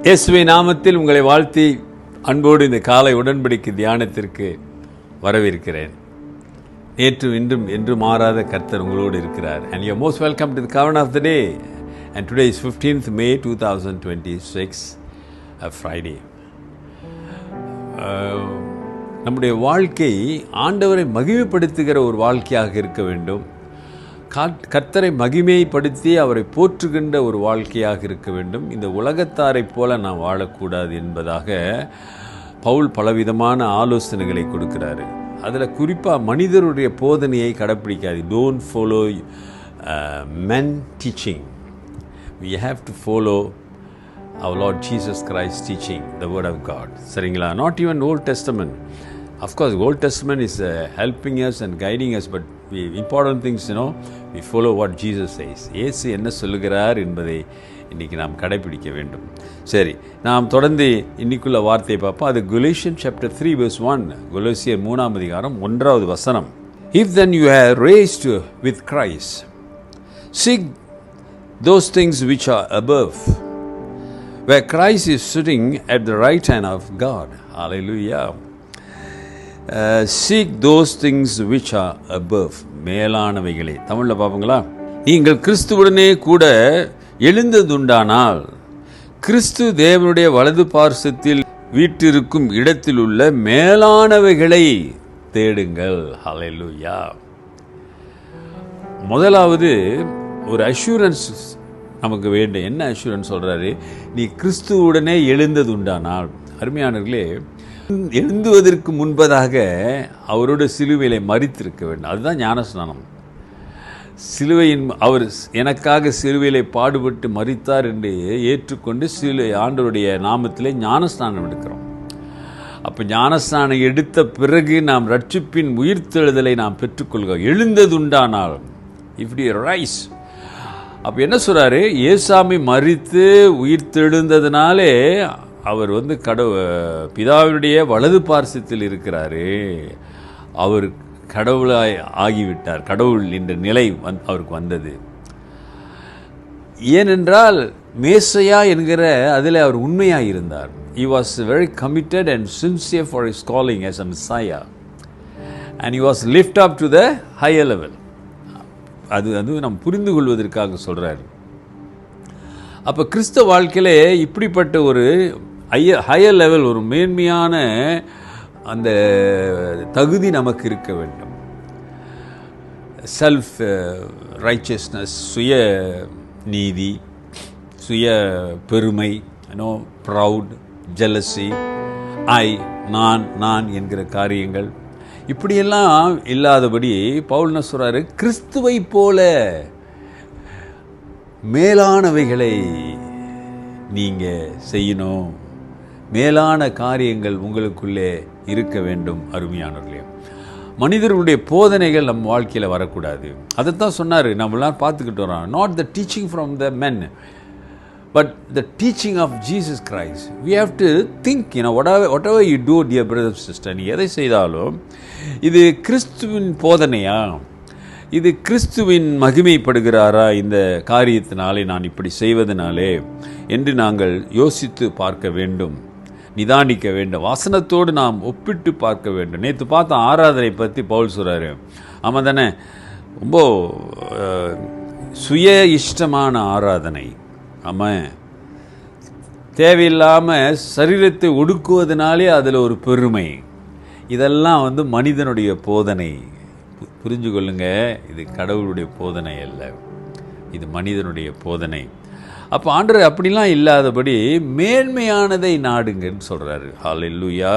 இயேசுவின் நாமத்தில் உங்களை வாழ்த்தி அன்போடு இந்த காலை உடன்படிக்கை தியானத்திற்கு வரவேற்கிறேன். நேற்று இன்றும் என்று மாறாத கர்த்தர் உங்களோடு இருக்கிறார். And you are most welcome to the covenant of the day. And today is 15th May 2026, a Friday. நம்முடைய வாழ்க்கை ஆண்டவரை மகிமைப்படுத்துகிற ஒரு வாழ்க்கையாக இருக்க வேண்டும். கர்த்தரை மகிமைப்படுத்தி அவரை போற்றுகின்ற ஒரு வாழ்க்கையாக இருக்க வேண்டும். இந்த உலகத்தாரைப் போல நாம் வாழக்கூடாது என்பதாக பவுல் பலவிதமான ஆலோசனைகளை கொடுக்கிறாரு. அதில் குறிப்பாக மனிதருடைய போதனையை கடைப்பிடிக்காது. Don't follow men teaching. We have to follow our Lord Jesus Christ teaching, the word of God. சரிங்களா? Not even Old Testament. Of course, Old Testament is helping us and guiding us, but important things, we follow what Jesus says. இயேசு என்ன சொல்லுகிறார் என்பதை இன்றைக்கி நாம் கடைப்பிடிக்க வேண்டும். சரி, நாம் தொடர்ந்து இன்னைக்குள்ள வார்த்தையை பார்ப்போம். அது Galatians chapter 3 verse 1. கொலோசியர் 3ஆம் அதிகாரம் 1வது வசனம். If then you are raised with Christ, seek those things which are above, where Christ is sitting at the right hand of God. Hallelujah. Seek those things which are above. மேலானவைகளே. தமிழில் பார்ப்போங்களா? நீங்கள் கிறிஸ்துவுடனே கூட எழுந்ததுண்டானால் கிறிஸ்து தேவனுடைய வலது பார்சத்தில் வீற்றிருக்கும் இடத்தில் உள்ள மேலானவைகளை தேடுங்கள். ஹல்லேலூயா. முதலாவது ஒரு அஷூரன்ஸ் நமக்கு வேண்டும். என்ன அஷூரன்ஸ் சொல்றாரு? நீ கிறிஸ்துவுடனே எழுந்ததுண்டானால். அருமையானவர்களே, எழுந்துவதற்கு முன்பதாக அவரோட சிலுவையிலே மரித்திருக்க வேண்டும். அதுதான் ஞானஸ்நானம். சிலுவையின் அவர் எனக்காக சிலுவையிலே பாடுபட்டு மரித்தார் என்று ஏற்றுக்கொண்டு ஆண்டவருடைய நாமத்திலே ஞானஸ்நானம் எடுக்கிறோம். அப்போ ஞானஸ்நானம் எடுத்த பிறகு நாம் ரட்சிப்பின் உயிர்த்தெழுதலை நாம் பெற்றுக்கொள்கிறோம். எழுந்ததுண்டானால், இப்படி ரைஸ். அப்போ என்ன சொல்கிறாரு? ஏசாமி மரித்து உயிர்த்தெழுந்ததுனாலே அவர் பிதாவுடைய வலது பார்சத்தில் இருக்கிறாரு. அவர் கடவுளாய் ஆகிவிட்டார். கடவுள் என்ற நிலை அவருக்கு வந்தது. ஏனென்றால் மேசையா என்கிற அதில் அவர் உண்மையாக இருந்தார். He was very committed and sincere for his calling as a Messiah, and he was lifted up to the higher level. அது நாம் புரிந்து கொள்வதற்காக சொல்கிறார். அப்போ கிறிஸ்தவ வாழ்க்கையிலே இப்படிப்பட்ட ஒரு ஹையர் லெவல், ஒரு மேன்மையான அந்த தகுதி நமக்கு இருக்க வேண்டும். செல்ஃப் ரைச்சஸ்னஸ், சுய நீதி, சுய பெருமை, ப்ரவுட், ஜெலசி, நான் என்கிற காரியங்கள் இப்படியெல்லாம் இல்லாதபடி பவுல் என்ன சொல்றாரு? கிறிஸ்துவை போல மேலானவைகளை நீங்க செய்யணும். மேலான காரியங்கள் உங்களுக்குள்ளே இருக்க வேண்டும். அருமையானவர்களே, மனிதர்களுடைய போதனைகள் நம் வாழ்க்கையில் வரக்கூடாது. அதைத்தான் சொன்னார். நம்மளாம் பார்த்துக்கிட்டு வரோம். Not the teaching from the men, but the teaching of Jesus Christ. We have to think, whatever you do, dear brother and sister, நீ எதை செய்தாலும் இது கிறிஸ்துவின் போதனையா? இது கிறிஸ்துவின் மகிமைப்படுகிறாரா இந்த காரியத்தினாலே, நான் இப்படி செய்வதனாலே என்று நாங்கள் யோசித்து பார்க்க வேண்டும், நிதானிக்க வேண்டும். வசனத்தோடு நாம் ஒப்பிட்டு பார்க்க வேண்டும். நேற்று பார்த்த ஆராதனை பற்றி பவுல் சொல்கிறாரு. ஆமாம் தானே? ரொம்ப சுய இஷ்டமான ஆராதனை. ஆமாம், தேவையில்லாமல் சரீரத்தை ஒடுக்குவதனாலே அதில் ஒரு பெருமை. இதெல்லாம் மனிதனுடைய போதனை. புரிஞ்சு கொள்ளுங்க, இது கடவுளுடைய போதனை அல்ல, இது மனிதனுடைய போதனை. அப்போ ஆண்டவர் அப்படிலாம் இல்லாதபடி மேன்மையானதை நாடுங்கன்னு சொல்கிறாரு. ஹல்லேலூயா.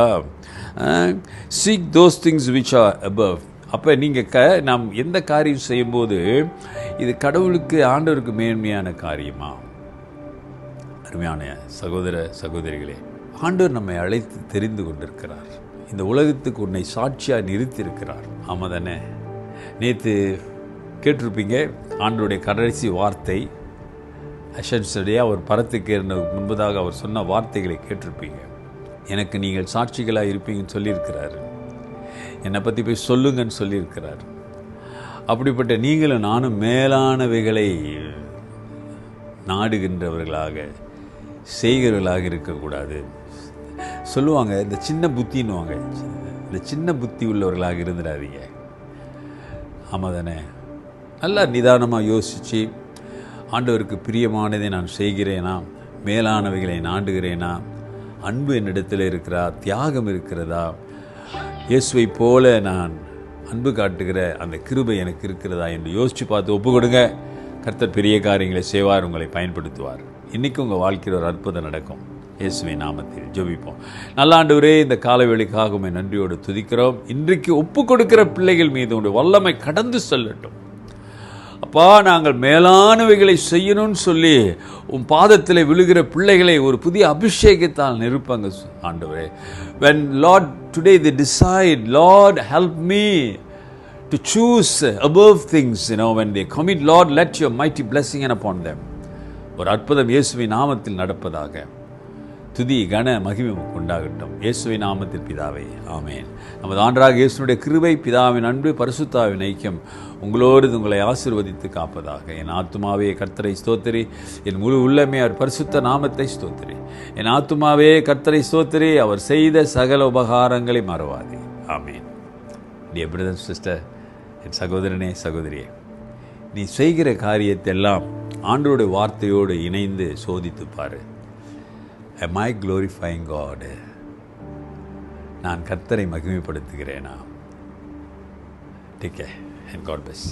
seek those things which are above. அப்போ நீங்கள் நாம் எந்த காரியம் செய்யும்போது இது கடவுளுக்கு, ஆண்டவருக்கு மேன்மையான காரியமா? அருமையான சகோதர சகோதரிகளே, ஆண்டவர் நம்மை அழைத்து தெரிந்து கொண்டிருக்கிறார். இந்த உலகத்துக்கு உன்னை சாட்சியாக நிறுத்தியிருக்கிறார். ஆமாம் தானே? நேற்று கேட்டிருப்பீங்க ஆண்டவருடைய கடைசி வார்த்தை. அஷன்ஸுடைய அவர் பரத்துக்கு முன்பதாக அவர் சொன்ன வார்த்தைகளை கேட்டிருப்பீங்க. எனக்கு நீங்கள் சாட்சிகளாக இருப்பீங்கன்னு சொல்லியிருக்கிறாரு. என்னை பற்றி போய் சொல்லுங்கன்னு சொல்லியிருக்கிறார். அப்படிப்பட்ட நீங்களும் நானும் மேலானவைகளை நாடுகின்றவர்களாக, செய்கிறவர்களாக இருக்கக்கூடாது. சொல்லுவாங்க, இந்த சின்ன புத்தின்னுவாங்க, இந்த சின்ன புத்தி உள்ளவர்களாக இருந்துடாதீங்க. ஆமாம் தானே? நல்லா நிதானமாக யோசித்து, ஆண்டவருக்கு பிரியமானதை நான் செய்கிறேனா, மேலானவைகளை நாண்டுகிறேனா, அன்பு என்னிடத்தில் இருக்கிறா, தியாகம் இருக்கிறதா, இயேசுவை போல நான் அன்பு காட்டுகிற அந்த கிருபை எனக்கு இருக்கிறதா என்று யோசித்து பார்த்து ஒப்பு கொடுங்க. கர்த்தர் பெரிய காரியங்களை செய்வார், உங்களை பயன்படுத்துவார். இன்றைக்கி உங்கள் வாழ்க்கையில் ஒரு அற்புதம் நடக்கும். இயேசுவின் நாமத்தில் ஜெபிப்போம். நல்ல ஆண்டவரே, இந்த காலவேளைக்காக உம்மை நன்றியோடு துதிக்கிறோம். இன்றைக்கு ஒப்பு கொடுக்கிற பிள்ளைகள் மீது உங்களுடைய வல்லமை கடந்து செல்லட்டும். அப்பா, நாங்கள் மேலானவைகளை செய்யணும்னு சொல்லி உன் பாதத்தில் விழுகிற பிள்ளைகளை ஒரு புதிய அபிஷேகத்தால் நிரப்புங்க ஆண்டவரே. when Lord today they decide, Lord help me to choose above things, when they commit, Lord let your mighty blessing upon them. ஒரு அற்புதம் இயேசுவின் நாமத்தில் நடப்பதாக. துதி கன மகிமை உண்டாகட்டும். இயேசுவின் நாமத்தில் பிதாவே, ஆமேன். நமது ஆண்டவராகிய இயேசுவினுடைய கிருபை, பிதாவின் அன்பு, பரிசுத்தாவின் ஐக்கியம் உங்களோடு உங்களை ஆசீர்வதித்து காப்பதாக. என் ஆத்துமாவே கர்த்தரை ஸ்தோத்திரி, என் முழு உள்ளமே அவர் பரிசுத்த நாமத்தை ஸ்தோத்திரி. என் ஆத்துமாவே கர்த்தரை ஸ்தோத்திரி, அவர் செய்த சகல உபகாரங்களை மறவாதே. ஆமேன். டியர் பிரதர் அண்ட் சிஸ்டர், என் சகோதரனே சகோதரியே, நீ செய்கிற காரியத்தெல்லாம் ஆண்டவருடைய வார்த்தையோடு இணைந்து சோதித்து பாரு. Am I glorifying God? நான் கர்த்தரை மகிமைப்படுத்துகிறேனா? Take care and God bless.